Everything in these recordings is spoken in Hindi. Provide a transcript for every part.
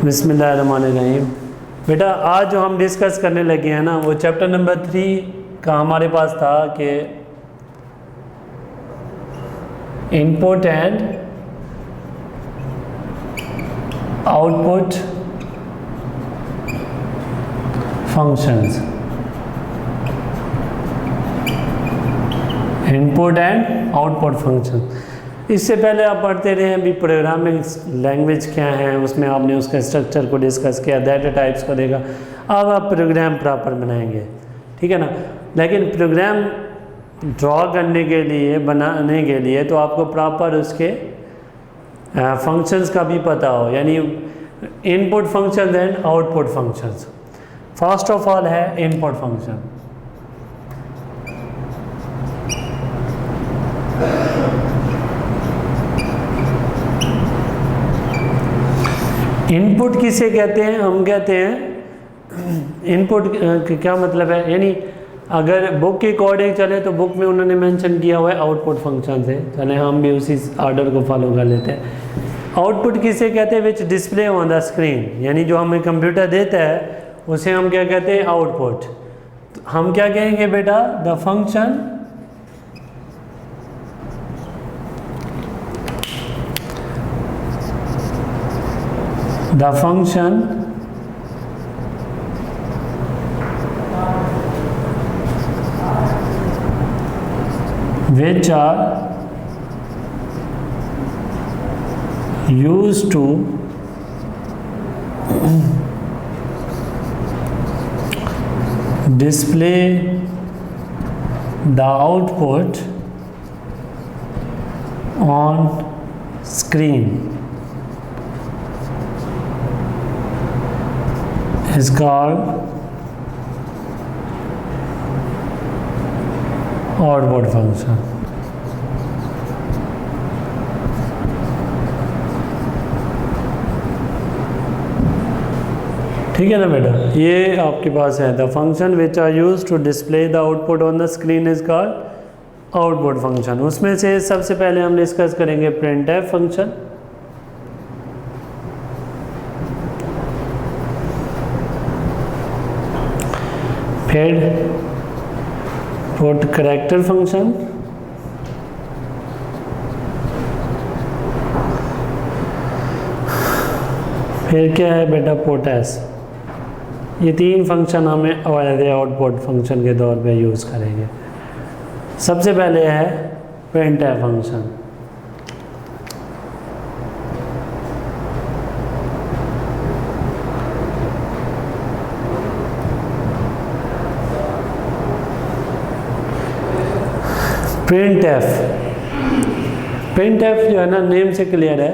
बिस्मिल्लाहिर्रहमानिर्रहीम। बेटा आज जो हम डिस्कस करने लगे हैं ना, वो चैप्टर नंबर 3 का हमारे पास था कि input and output functions. Input and output function. इससे पहले आप पढ़ते रहे हैं अभी प्रोग्रामिंग लैंग्वेज क्या है, उसमें आपने उसके स्ट्रक्चर को डिस्कस किया, डाटा टाइप्स को देखा। अब आप प्रोग्राम प्रॉपर बनाएंगे, ठीक है ना। लेकिन प्रोग्राम ड्रॉ करने के लिए, बनाने के लिए तो आपको प्रॉपर उसके फंक्शंस का भी पता हो, यानी input function and output functions. First of all है इनपुट फंक्शन। इनपुट किसे कहते हैं? हम कहते हैं इनपुट क्या मतलब है, यानी अगर बुक के अकॉर्डिंग चले तो बुक में उन्होंने मेंशन किया हुआ है आउटपुट फंक्शन से, चले हम भी उसी ऑर्डर को फॉलो कर लेते हैं। आउटपुट किसे कहते हैं? विच डिस्प्ले ऑन द स्क्रीन, यानी जो हमें कंप्यूटर देता है उसे हम क्या कहते हैं? आउटपुट। हम क्या कहेंगे बेटा? The function which are used to display the output on screen is called output function. ठीक है ना बेटा, ये आपके पास है the function which are use to display the output on the screen is called output function. उसमें से सबसे पहले हम डिस्कस करेंगे printf फंक्शन। फिर पुट करैक्टर फंक्शन, फिर क्या है बेटा? Put S. ये 3 फंक्शन हमें आउटपुट फंक्शन के तौर पे यूज़ करेंगे। सबसे पहले है printf फंक्शन। printf जो है ना, नेम से क्लियर है।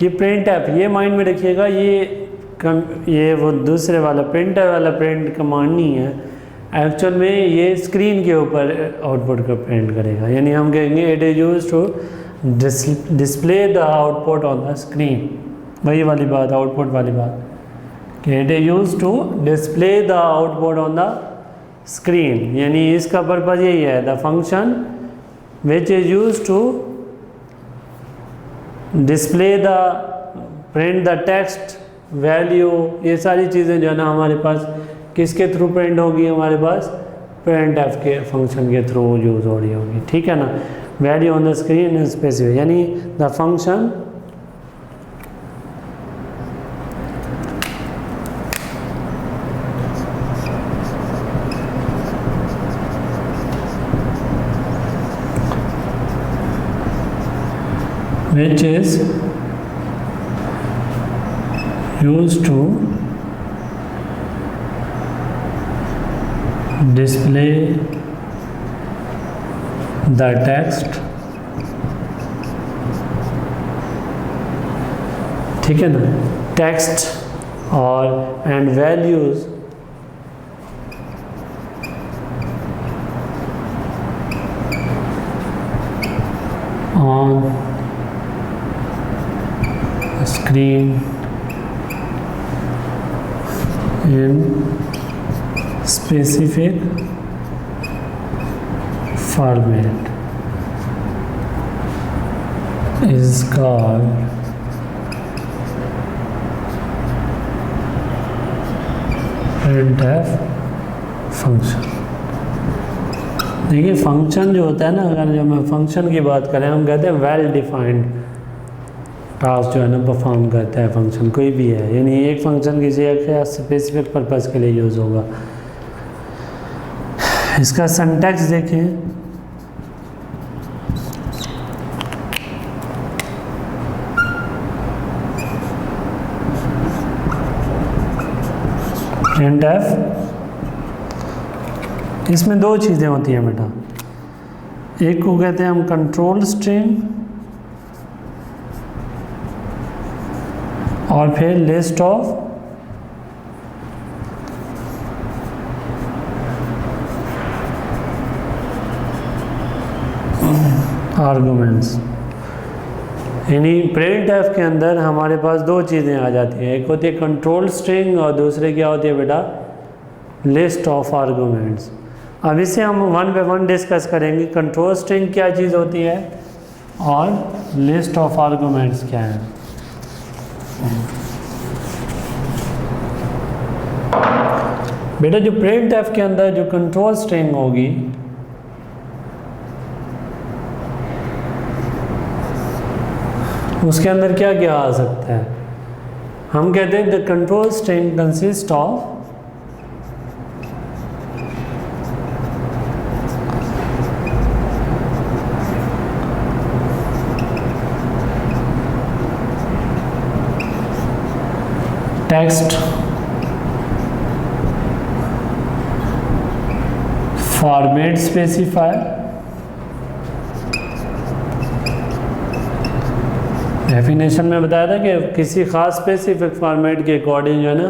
ये printf, ये माइंड में रखिएगा, ये वो दूसरे वाला प्रिंटर वाला प्रिंट कमांड नहीं है। एक्चुअल में ये स्क्रीन के ऊपर आउटपुट को प्रिंट करेगा, यानी हम कहेंगे it is use to display the output on the screen. वही वाली बात, आउटपुट वाली बात, कि it is use to display the output on the screen, यानी इसका पर्पज़ यही है, the function which is used to display the print the text value। ये सारी चीज़ें जो है ना हमारे पास किसके थ्रू प्रिंट होगी? हमारे पास printf के फंक्शन के थ्रू यूज़ हो रही होगी, ठीक है ना। Value on the screen specific, यानी the function which is used to display the text, ठीक है ना, टेक्स्ट और and values on screen in specific format is called printf function. देखिए फंक्शन जो होता है ना, अगर जब हम फंक्शन की बात करें हम कहते हैं वेल डिफाइंड टास्क जो है ना परफॉर्म करता है फंक्शन, कोई भी है, यानी एक फंक्शन किसी एक स्पेसिफिक पर्पस के लिए यूज़ होगा। इसका सिंटैक्स देखें, printf, इसमें दो चीज़ें होती हैं बेटा, एक को कहते हैं हम कंट्रोल स्ट्रिंग और फिर लिस्ट ऑफ आर्गुमेंट्स। यानी printf के अंदर हमारे पास दो चीज़ें आ जाती हैं, एक होती है कंट्रोल स्ट्रिंग और दूसरे क्या होती है बेटा, लिस्ट ऑफ आर्गुमेंट्स। अब इसे हम वन बाय वन डिस्कस करेंगे, कंट्रोल स्ट्रिंग क्या चीज़ होती है और लिस्ट ऑफ आर्गुमेंट्स क्या है। बेटा जो printf के अंदर जो कंट्रोल स्ट्रिंग होगी उसके अंदर क्या क्या आ सकता है, हम कहते हैं the control string consist of text format specifier, definition में बताया था कि किसी खास स्पेसिफिक फॉर्मेट के अकॉर्डिंग जो है ना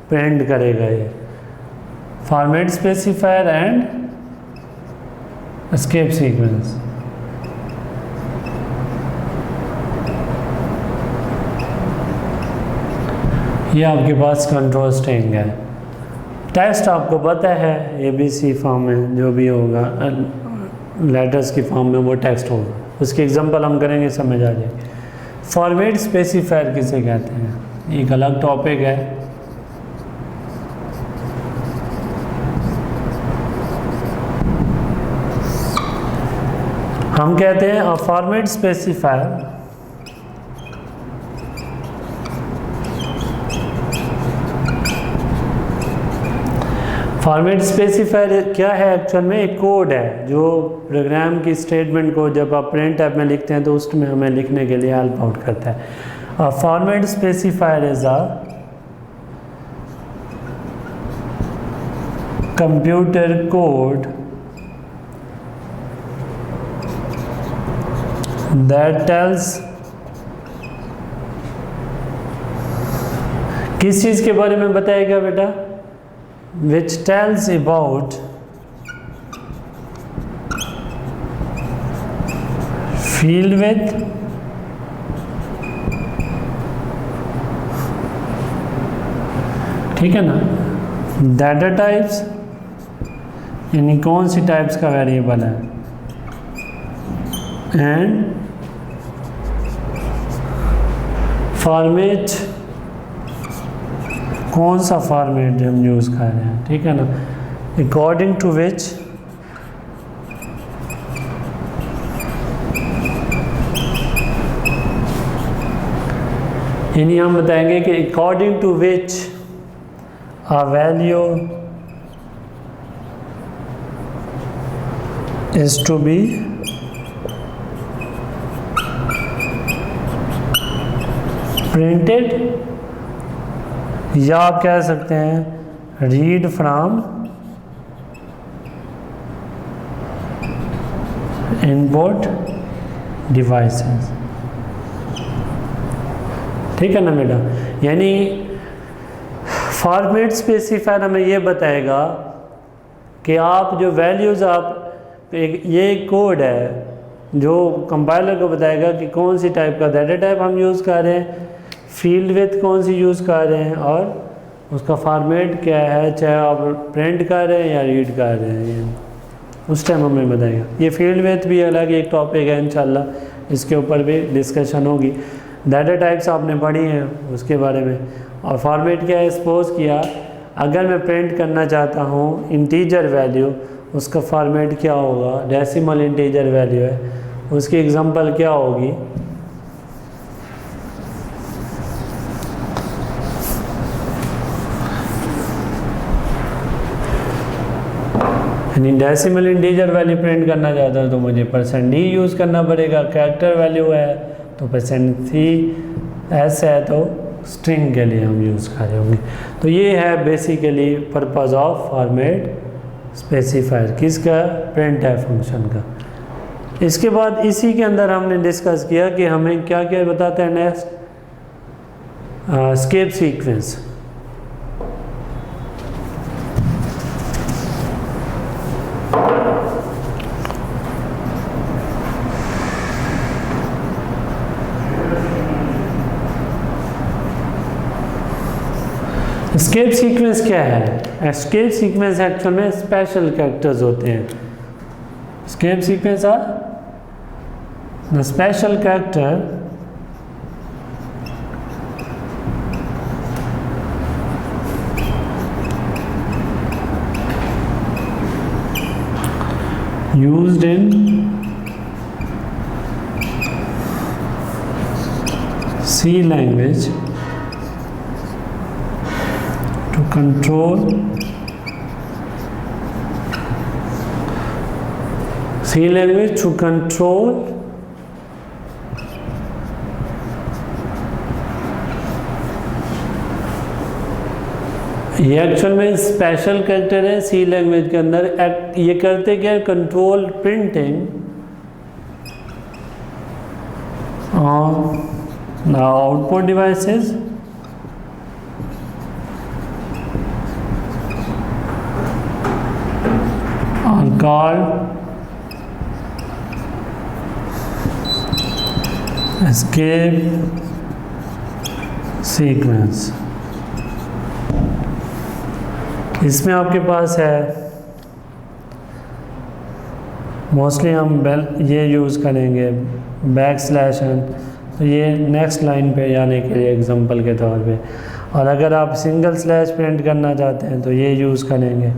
प्रिंट करेगा ये, format specifier and escape sequence. ये आपके पास कंट्रोल स्ट्रिंग है। टेक्स्ट आपको पता है ABC फॉर्म में जो भी होगा, लेटर्स की फॉर्म में वो टेक्स्ट होगा, उसकी एग्जांपल हम करेंगे, समझ आ जाएगी। फॉर्मेट स्पेसिफायर किसे कहते हैं, एक अलग टॉपिक है। हम कहते हैं फॉर्मेट स्पेसिफायर फॉर्मेट स्पेसिफायर क्या है, एक्चुअल में एक कोड है जो प्रोग्राम की स्टेटमेंट को जब आप printf में लिखते हैं तो उसमें हमें लिखने के लिए हेल्प आउट करता है। Format specifier is a computer code that tells, किस चीज़ के बारे में बताएगा बेटा, which tells about field width, ठीक है ना, डाटा टाइप्स यानी कौन सी टाइप्स का वेरिएबल है, एंड फॉर्मेट, कौन सा फॉर्मेट हम यूज़ कर रहे हैं, ठीक है ना, अकॉर्डिंग टू विच यानी हम बताएंगे कि according to which a value is to be printed, या आप कह सकते हैं रीड फ्रॉम इनपुट डिवाइसेस, ठीक है ना बेटा। यानी फॉर्मेट स्पेसिफायर हमें ये बताएगा कि आप जो वैल्यूज़ आप ये कोड है जो कंपाइलर को बताएगा कि कौन सी टाइप का डाटा टाइप हम यूज़ कर रहे हैं, फील्ड विड्थ कौन सी यूज़ कर रहे हैं और उसका फॉर्मेट क्या है, चाहे आप प्रिंट कर रहे हैं या रीड कर रहे हैं, उस टाइम हमें बताएगा। ये फील्ड विड्थ भी अलग एक टॉपिक है, इंशाल्लाह इसके ऊपर भी डिस्कशन होगी। डाटा टाइप्स आपने पढ़ी हैं उसके बारे में। और फॉर्मेट क्या है, सपोज किया अगर मैं प्रिंट करना चाहता हूँ इंटीजर वैल्यू, उसका फॉर्मेट क्या होगा, डेसिमल इंटीजर वैल्यू है, उसकी एग्जांपल क्या होगी, यानी डेसिमल इंटीजर वैल्यू प्रिंट करना चाहता हूँ तो मुझे %d यूज़ करना पड़ेगा। कैरेक्टर वैल्यू है तो %c, s है तो स्ट्रिंग के लिए हम यूज़ कर रहे होंगे। तो ये है basically purpose of format specifier, किसका, प्रिंट है फंक्शन का। इसके बाद इसी के अंदर हमने डिस्कस किया कि हमें क्या क्या बताता है next, escape sequence. Escape sequence क्या है, एस्केप सीक्वेंस एक्चुअल में स्पेशल कैरेक्टर्स होते हैं। Escape sequence are the special character used in C language to control C language to control ये एक्चुअल में स्पेशल कैरेक्टर है सी लैंग्वेज के अंदर। ये करते क्या, control printing on the output devices are called escape sequence। इसमें आपके पास है मोस्टली हम ये यूज़ करेंगे \n, तो ये नेक्स्ट लाइन पे जाने के लिए एग्जांपल के तौर पे। और अगर आप सिंगल स्लैश प्रिंट करना चाहते हैं तो ये यूज़ करेंगे,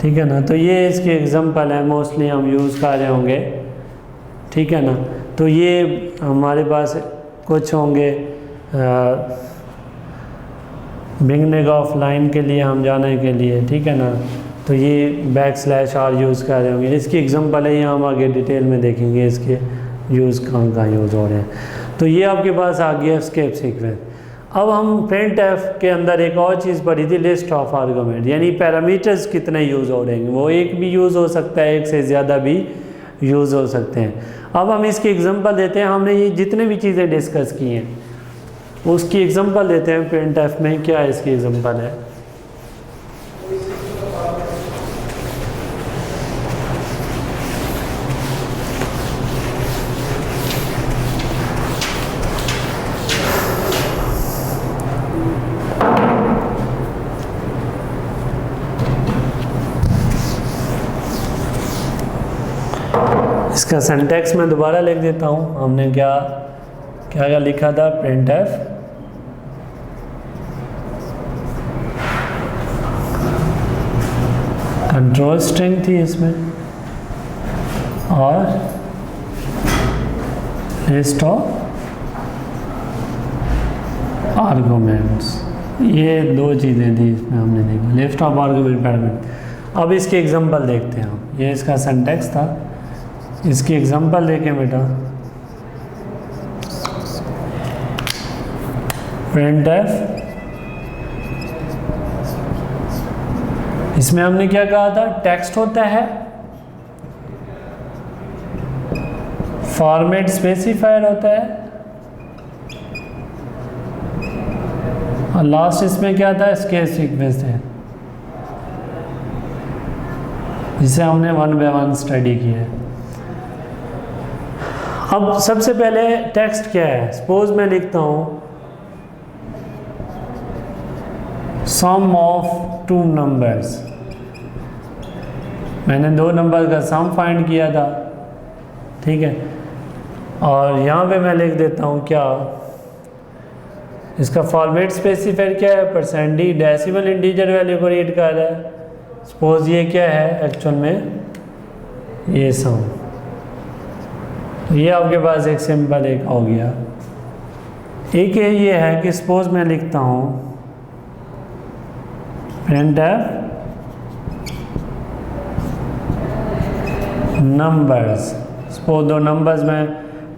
ठीक है ना। तो ये इसकी एग्जांपल है, मोस्टली हम यूज़ कर रहे होंगे, ठीक है ना। तो ये हमारे पास कुछ होंगे बिगनिंग ऑफ लाइन के लिए हम जाने के लिए, ठीक है ना। तो ये \r यूज़ कर रहे होंगे, इसकी एग्जांपल है, यहाँ हम आगे डिटेल में देखेंगे इसके यूज़ कहाँ कहाँ यूज़ हो रहे हैं। तो ये आपके पास आ गया एस्केप सीक्वेंस। अब हम printf के अंदर एक और चीज़ पढ़ी थी, लिस्ट ऑफ आर्गूमेंट, यानी पैरामीटर्स कितने यूज़ हो रहे हैं। वो एक भी यूज़ हो सकता है, एक से ज़्यादा भी यूज़ हो सकते हैं। अब हम इसकी एग्जांपल देते हैं, हमने ये जितने भी चीज़ें डिस्कस की हैं उसकी एग्जांपल देते हैं printf में। क्या इसकी एग्जांपल है, इसका सिंटैक्स मैं दोबारा लिख देता हूँ। हमने क्या क्या क्या लिखा था, printf कंट्रोल स्ट्रिंग थी इसमें और लिस्ट ऑफ आर्गूमेंट्स, ये दो चीज़ें थी इसमें हमने देखा, लिस्ट ऑफ आर्गूमेंट पैरामीटर। अब इसकी एग्जांपल देखते हैं हम। ये इसका सिंटैक्स था, इसकी एग्जांपल देखें बेटा। printf, इसमें हमने क्या कहा था, टेक्स्ट होता है, फॉर्मेट स्पेसिफायर होता है और लास्ट इसमें क्या था, एस्केप सीक्वेंस है, जिसे हमने 1 by 1 स्टडी किया है। अब सबसे पहले टेक्स्ट क्या है, सपोज मैं लिखता हूँ सम ऑफ टू नंबर्स, मैंने दो नंबर का सम फाइंड किया था, ठीक है। और यहाँ पे मैं लिख देता हूँ क्या, इसका फॉर्मेट स्पेसिफायर क्या है, %d डेसिमल इंटीजर वैल्यू को रीड कर रहा है। सपोज ये क्या है एक्चुअल में, ये सम, तो ये आपके पास एक सिंपल एक हो गया। एक ये है कि सपोज मैं लिखता हूँ printf नंबर्स, सपोज दो नंबर्स मैं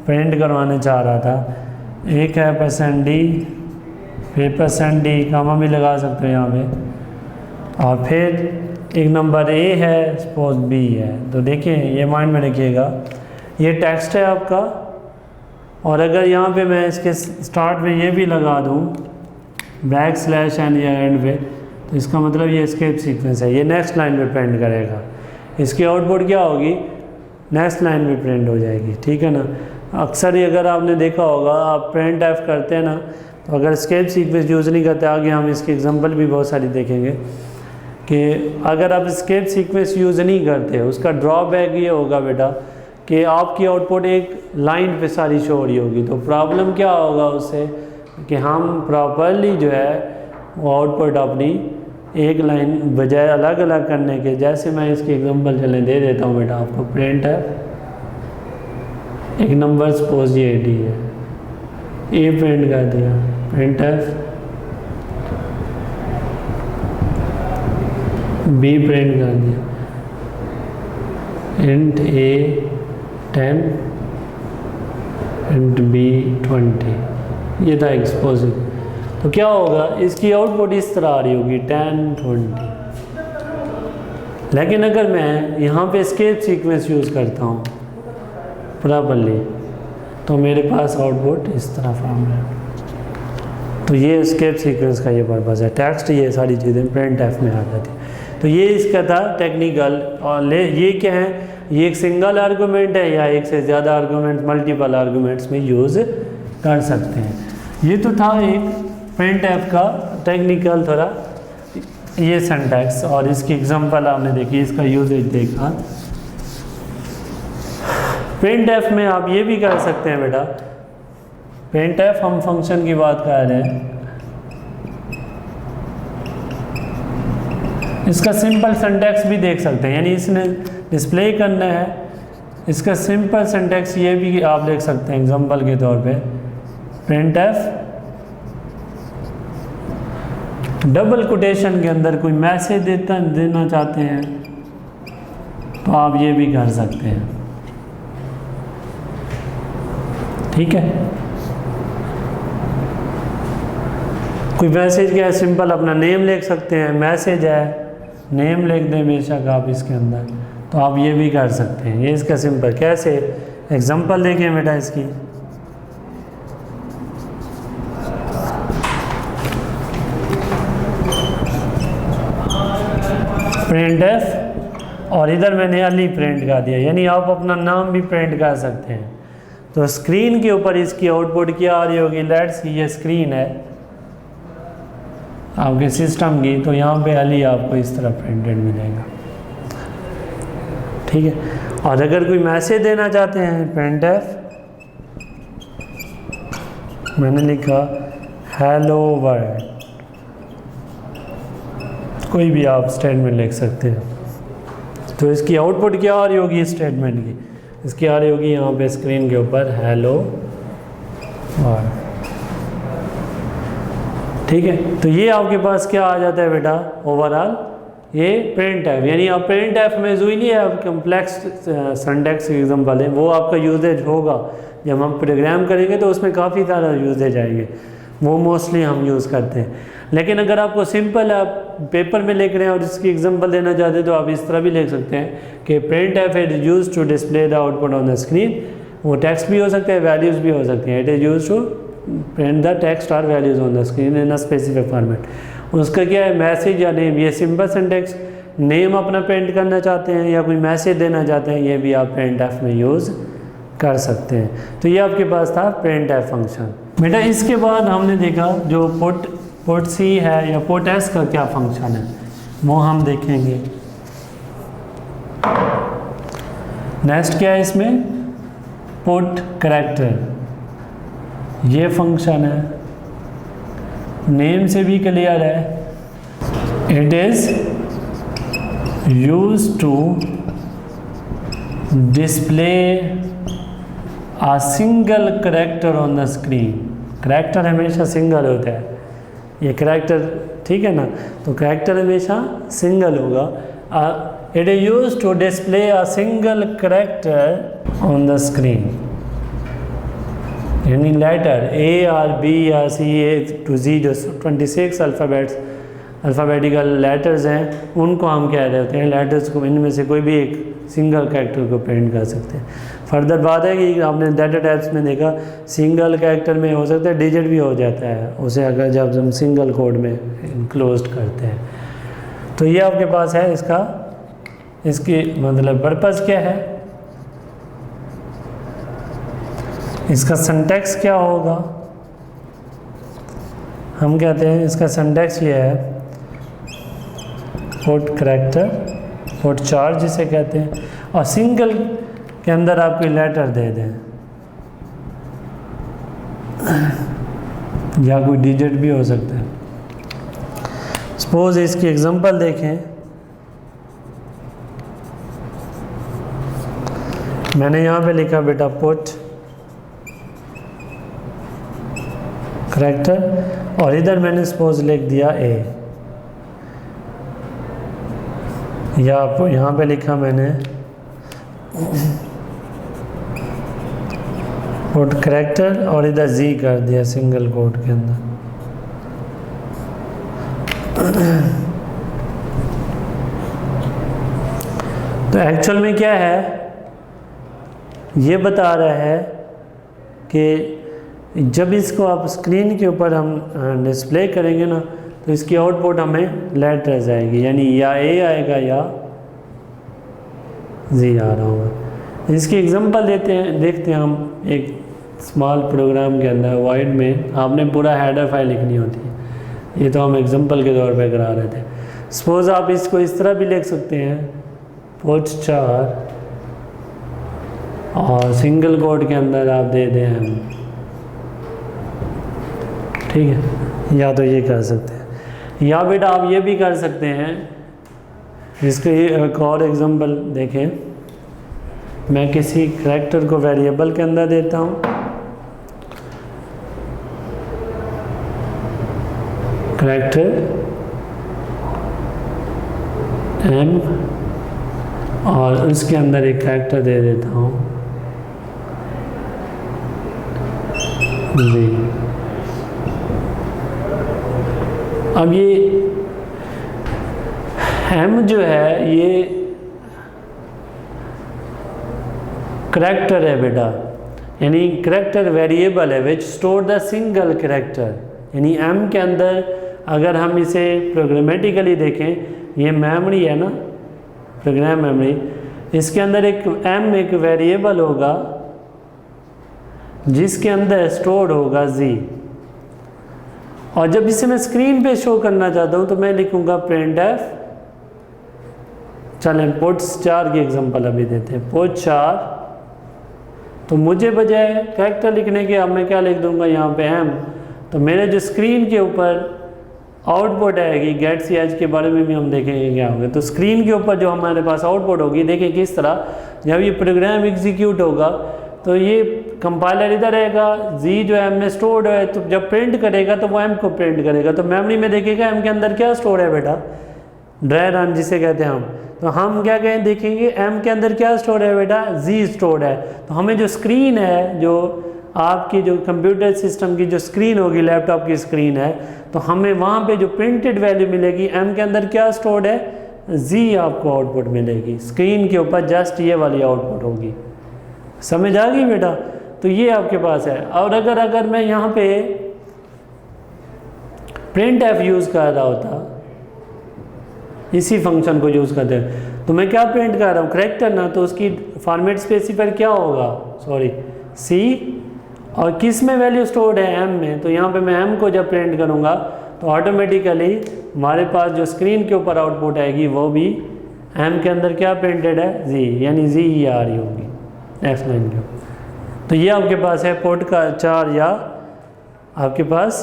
प्रिंट करवाने चाह रहा था, एक है %d, फिर %d कामा भी लगा सकते हो यहाँ पे, और फिर एक नंबर a है, सपोज b है। तो देखिए ये माइंड में रखिएगा, ये टेक्स्ट है आपका, और अगर यहाँ पे मैं इसके स्टार्ट में ये भी लगा दूँ \n या एंड पे, तो इसका मतलब ये एस्केप सीक्वेंस है, ये नेक्स्ट लाइन पे प्रिंट करेगा। इसकी आउटपुट क्या होगी, नेक्स्ट लाइन में प्रिंट हो जाएगी, ठीक है ना। अक्सर ही अगर आपने देखा होगा, आप प्रिंट एफ करते हैं ना, तो अगर एस्केप सीक्वेंस यूज़ नहीं करते, आगे हम इसकी एग्जांपल भी बहुत सारी देखेंगे कि अगर आप एस्केप सीक्वेंस यूज़ नहीं करते, उसका ड्रॉबैक ये होगा बेटा कि आपकी आउटपुट एक लाइन पे सारी शो हो रही होगी। तो प्रॉब्लम क्या होगा उससे कि हम प्रॉपरली जो है वो आउटपुट अपनी एक लाइन बजाय अलग अलग करने के, जैसे मैं इसकी एग्जांपल चले दे देता हूँ बेटा आपको, प्रिंट है एक नंबर सपोज ये 80 है, ए प्रिंट कर दिया, प्रिंट है बी प्रिंट कर दिया, इंट ए 10 इंट बी 20, ये था एक्सपोजिंग। तो क्या होगा, इसकी आउटपुट इस तरह आ रही होगी 10 20। लेकिन अगर मैं यहाँ पे एस्केप सीक्वेंस यूज़ करता हूँ प्रॉपरली, तो मेरे पास आउटपुट इस तरह फॉर्म है। तो ये एस्केप सीक्वेंस का ये पर्पस है, टेक्स्ट ये सारी चीज़ें प्रिंट एफ में आ जाती है। तो ये इसका था टेक्निकल। और ये क्या है, ये एक सिंगल आर्गूमेंट है या एक से ज़्यादा आर्गूमेंट मल्टीपल आर्गूमेंट्स में यूज़ कर सकते हैं। ये तो था एक प्रिंट एफ का टेक्निकल थोड़ा ये सिंटैक्स, और इसकी एग्जांपल आपने देखी, इसका यूजेज देखा। प्रिंट एफ में आप ये भी कर सकते हैं बेटा, प्रिंट एफ हम फंक्शन की बात कर रहे हैं, इसका सिंपल सिंटैक्स भी देख सकते हैं, यानी इसने डिस्प्ले करना है, इसका सिंपल सिंटैक्स ये भी आप देख सकते हैं एग्जांपल के तौर पे। प्रिंट एफ डबल कोटेशन के अंदर कोई मैसेज देना चाहते हैं तो आप ये भी कर सकते हैं, ठीक है। कोई मैसेज क्या है, सिंपल अपना नेम लिख सकते हैं, मैसेज है नेम लिख दें बेशक आप इसके अंदर, तो आप ये भी कर सकते हैं। ये इसका सिंपल कैसे एग्जांपल देखें बेटा इसकी। प्रिंट एफ और इधर मैंने अली प्रिंट कर दिया, यानी आप अपना नाम भी प्रिंट कर सकते हैं। तो स्क्रीन के ऊपर इसकी आउटपुट क्या आ रही होगी, लेट्स सी ये स्क्रीन है आपके सिस्टम की, तो यहाँ पे अली आपको इस तरह प्रिंटेड मिलेगा, ठीक है। और अगर कोई मैसेज देना चाहते हैं, प्रिंट एफ मैंने लिखा हेलो वर्ल्ड, कोई भी आप स्टेटमेंट लिख सकते हैं। तो इसकी आउटपुट क्या आ रही होगी इस स्टेटमेंट की, इसकी आ रही होगी यहाँ पे स्क्रीन के ऊपर हेलो वर्ल्ड, ठीक है। तो ये आपके पास क्या आ जाता है बेटा ओवरऑल, ये प्रिंट एफ, यानी आप प्रिंट एफ में जो ही नहीं है आप कम्प्लेक्स सिंटैक्स एग्जांपल है, वो आपका यूजेज होगा जब हम प्रोग्राम करेंगे, तो उसमें काफ़ी सारा यूजेज आएंगे, वो मोस्टली हम यूज़ करते हैं। लेकिन अगर आपको सिंपल आप पेपर में लिख रहे हैं और इसकी एग्जांपल देना चाहते हैं, तो आप इस तरह भी लिख सकते हैं कि print F is use to display the output on the screen. वो टेक्स्ट भी हो सकता है, वैल्यूज़ भी हो सकती हैं। It is use to print the text और values on the screen in a specific format. उसका क्या है, मैसेज या नेम, ये सिंपल सिंटैक्स, नेम अपना प्रिंट करना चाहते हैं या कोई मैसेज देना चाहते हैं, ये भी आप प्रिंट एफ में यूज़ कर सकते हैं। तो ये आपके पास था प्रिंट एफ फंक्शन। बेटा इसके बाद हमने देखा जो पुट पुट सी है या पुट एस का क्या फंक्शन है वो हम देखेंगे। नेक्स्ट क्या है इसमें, पुट करैक्टर, ये फंक्शन है, नेम से भी क्लियर है। It is used to display a single character on the screen. Character हमेशा सिंगल होता है, ये करैक्टर ठीक है ना, तो करैक्टर हमेशा सिंगल होगा। It is used to display a single character on the screen, यानी लेटर ए और बी या सी ए टू जी जो 26 अल्फ़ाबेटिकल लेटर्स हैं उनको हम क्या रहे होते हैं, लेटर्स को इनमें से कोई भी एक सिंगल कैरेक्टर को प्रिंट कर सकते हैं। फर्दर बात है कि आपने डाटा टाइप्स में देखा सिंगल कैरेक्टर में हो सकता है डिजिट भी हो जाता है उसे, अगर जब हम सिंगल कोड में इनक्लोज करते हैं। तो ये आपके पास है इसका, इसकी मतलब पर्पज़ क्या है, इसका सिंटैक्स क्या होगा। हम कहते हैं इसका सिंटैक्स ये है पुट करैक्टर, पुट चार्ज जिसे कहते हैं, और सिंगल के अंदर आप कोई लेटर दे दें या कोई डिजिट भी हो सकता है। सपोज इसकी एग्जांपल देखें, मैंने यहाँ पे लिखा बेटा पुट करैक्टर और इधर मैंने सपोज लिख दिया ए, या यहाँ पे लिखा मैंने पुट करैक्टर और इधर जी कर दिया सिंगल कोड के अंदर। तो एक्चुअल में क्या है, ये बता रहा है कि जब इसको आप स्क्रीन के ऊपर हम डिस्प्ले करेंगे ना तो इसकी आउटपुट हमें लेटर्स आएगी, यानी या ए आएगा या जी आ रहा होगा। इसकी एग्जांपल देखते हैं हम एक स्मॉल प्रोग्राम के अंदर वाइड में आपने पूरा हेडर फाइल लिखनी होती है, ये तो हम एग्जांपल के तौर पे करा रहे थे। सपोज आप इसको इस तरह भी लिख सकते हैं पुट 4 और सिंगल कोड के अंदर आप दे दें हम, ठीक है, या तो ये कर सकते हैं, या बेटा आप ये भी कर सकते हैं। इसके एक और एग्जांपल देखें, मैं किसी करैक्टर को वेरिएबल के अंदर देता हूँ, करैक्टर एम, और उसके अंदर एक करैक्टर दे देता हूँ जी। अब ये एम जो है ये करैक्टर है बेटा, यानी करैक्टर वेरिएबल है विच स्टोर द सिंगल करैक्टर, यानी एम के अंदर अगर हम इसे प्रोग्रामेटिकली देखें, ये मेमोरी है ना, प्रोग्राम मेमोरी, इसके अंदर एक एम एक वेरिएबल होगा जिसके अंदर स्टोर होगा जी, और जब इसे मैं स्क्रीन पे शो करना चाहता हूँ तो मैं लिखूँगा प्रिंट एफ। चलें पुट 4 की एग्जांपल अभी देते हैं, पुट 4, तो मुझे बजाय कैरेक्टर लिखने के अब मैं क्या लिख दूंगा यहाँ पे एम, तो मेरे जो स्क्रीन के ऊपर आउटपुट आएगी, गेट सी एच के बारे में भी हम देखेंगे क्या होगा। तो स्क्रीन के ऊपर जो हमारे पास आउटपुट होगी, देखिए किस तरह, जब ये प्रोग्राम एग्जीक्यूट होगा तो ये कंपाइलर इधर रहेगा, जी जो एम में स्टोर्ड है, तो जब प्रिंट करेगा तो वो एम को प्रिंट करेगा। तो मेमोरी में देखेगा एम के अंदर क्या स्टोर है बेटा, ड्राई रन जिसे कहते हैं हम, तो हम क्या कहें देखेंगे एम के अंदर क्या स्टोर है बेटा, जी स्टोर है। तो हमें जो स्क्रीन है, जो आपकी जो कंप्यूटर सिस्टम की जो स्क्रीन होगी, लैपटॉप की स्क्रीन है, तो हमें वहाँ पे जो प्रिंटेड वैल्यू मिलेगी एम के अंदर क्या स्टोर्ड है, जी आपको आउटपुट मिलेगी। स्क्रीन के ऊपर जस्ट ये वाली आउटपुट होगी, समझ आ गई बेटा। तो ये आपके पास है। और अगर मैं यहाँ पे प्रिंट एफ यूज़ कर रहा होता, इसी फंक्शन को यूज़ करते हैं, तो मैं क्या प्रिंट कर रहा हूँ, करैक्टर ना, तो उसकी फॉर्मेट स्पेसिफायर क्या होगा, सॉरी सी, और किस में वैल्यू स्टोर्ड है, एम में। तो यहाँ पे मैं एम को जब प्रिंट करूँगा तो ऑटोमेटिकली हमारे पास जो स्क्रीन के ऊपर आउटपुट आएगी वो भी एम के अंदर क्या प्रिंटेड है, जी, यानी जी ही आ रही होगी नेक्स्ट लाइन के ऊपर। तो ये आपके पास है पोर्ट का 4 या आपके पास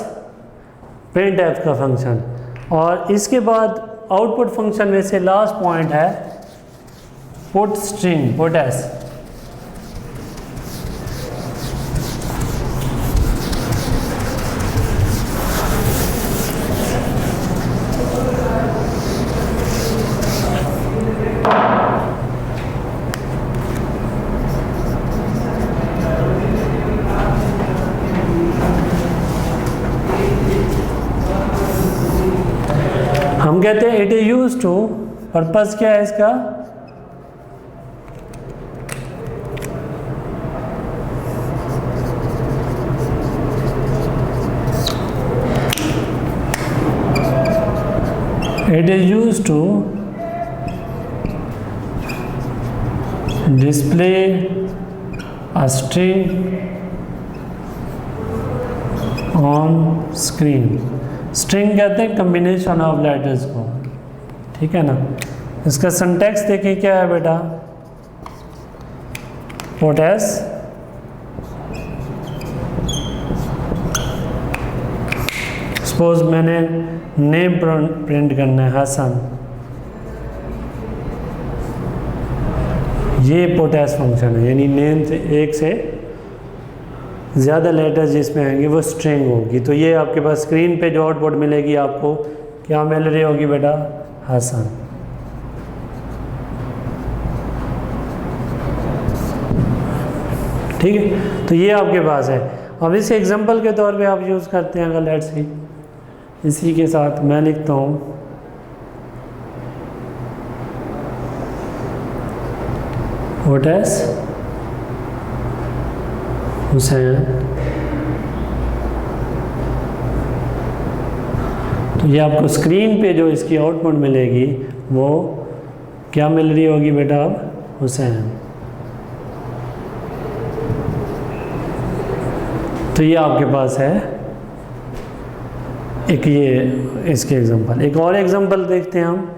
प्रिंट एफ का फंक्शन। और इसके बाद आउटपुट फंक्शन में से लास्ट पॉइंट है पुट स्ट्रिंग, पुट एस। हम कहते हैं it is use to, purpose क्या है इसका, it is use to display a string on screen. String कहते हैं कम्बिनेशन ऑफ लेटर्स को, ठीक है ना। इसका सिंटैक्स देखिए क्या है बेटा, पुट एस सपोज मैंने नेम प्रिंट करना है हसन, ये पुट एस फंक्शन है, यानी नेम से एक से ज़्यादा लेटर्स जिसमें आएंगे वो स्ट्रिंग होगी। तो ये आपके पास स्क्रीन पे जो आउटपुट मिलेगी आपको क्या मिल रही होगी बेटा, हसन। ठीक है, तो ये आपके पास है। अब इसे एग्जांपल के तौर पे आप यूज़ करते हैं, अगर लेट्स सी इसी के साथ मैं लिखता हूँ व्हाट एस हुसैन, तो ये आपको स्क्रीन पे जो इसकी आउटपुट मिलेगी वो क्या मिल रही होगी बेटा, अब हुसैन। तो ये आपके पास है एक ये इसके एग्जांपल। एक और एग्जांपल देखते हैं हम।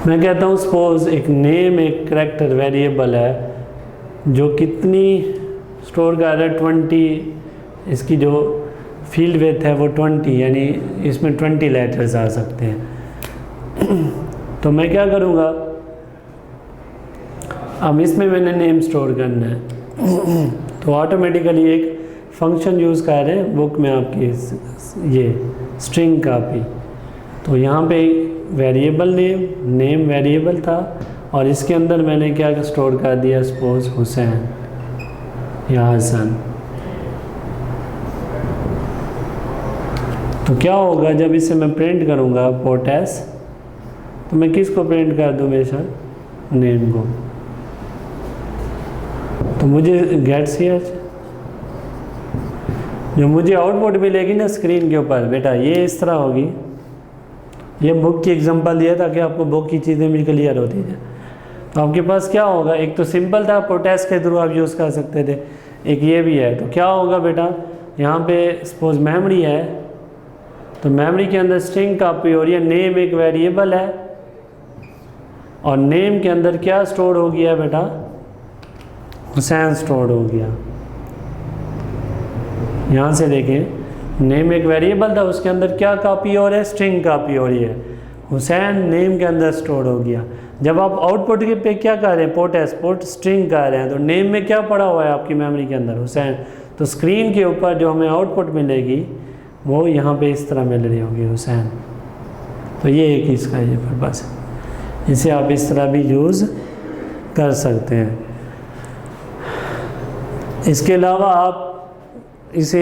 मैं कहता हूँ सपोज एक नेम एक करैक्टर वेरिएबल है जो कितनी स्टोर कर रहा है 20, इसकी जो फील्ड विड्थ है वो 20, यानी इसमें 20 लेटर्स आ सकते हैं। तो मैं क्या करूँगा, अब इसमें मैंने नेम स्टोर करना है तो ऑटोमेटिकली एक फंक्शन यूज़ कर रहे हैं बुक में आपकी ये स्ट्रिंग कॉपी। तो यहाँ पे वेरिएबल नेम वेरिएबल था और इसके अंदर मैंने क्या स्टोर कर दिया, सपोज हुसैन या हसन। तो क्या होगा जब इसे मैं प्रिंट करूँगा पुट एस, तो मैं किसको प्रिंट कर दूँ, बेशक नेम को। तो मुझे गेट्स हियर जो मुझे आउटपुट मिलेगी ना स्क्रीन के ऊपर बेटा, ये इस तरह होगी। ये बुक की एग्जांपल दिया ताकि आपको बुक की चीज़ें भी क्लियर होती जाए। तो आपके पास क्या होगा, एक तो सिंपल था पुट एस के थ्रू आप यूज़ कर सकते थे, एक ये भी है। तो क्या होगा बेटा, यहाँ पे सपोज मेमोरी है तो मेमोरी के अंदर स्ट्रिंग कॉपी हो रही है, नेम एक वेरिएबल है और नेम के अंदर क्या स्टोर हो गया बेटा, हुसैन स्टोर हो गया। यहाँ से देखें नेम एक वेरिएबल था, उसके अंदर क्या कॉपी हो रहा है, स्ट्रिंग कॉपी हो रही है, हुसैन नेम के अंदर स्टोर हो गया। जब आप आउटपुट के पे क्या कर रहे हैं, पुट एस पुट स्ट्रिंग कर रहे हैं, तो नेम में क्या पड़ा हुआ है आपकी मेमोरी के अंदर, हुसैन। तो स्क्रीन के ऊपर जो हमें आउटपुट मिलेगी वो यहाँ पे इस तरह मिल रही होगी, हुसैन। तो ये एक इसका ये पर्पस है, इसे आप इस तरह भी यूज़ कर सकते हैं। इसके अलावा आप इसे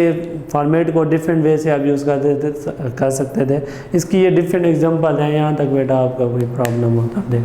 फॉर्मेट को डिफरेंट वे से आप यूज़ कर सकते थे। इसकी ये डिफरेंट एग्जांपल हैं, यहाँ तक बेटा आपका कोई प्रॉब्लम होता है।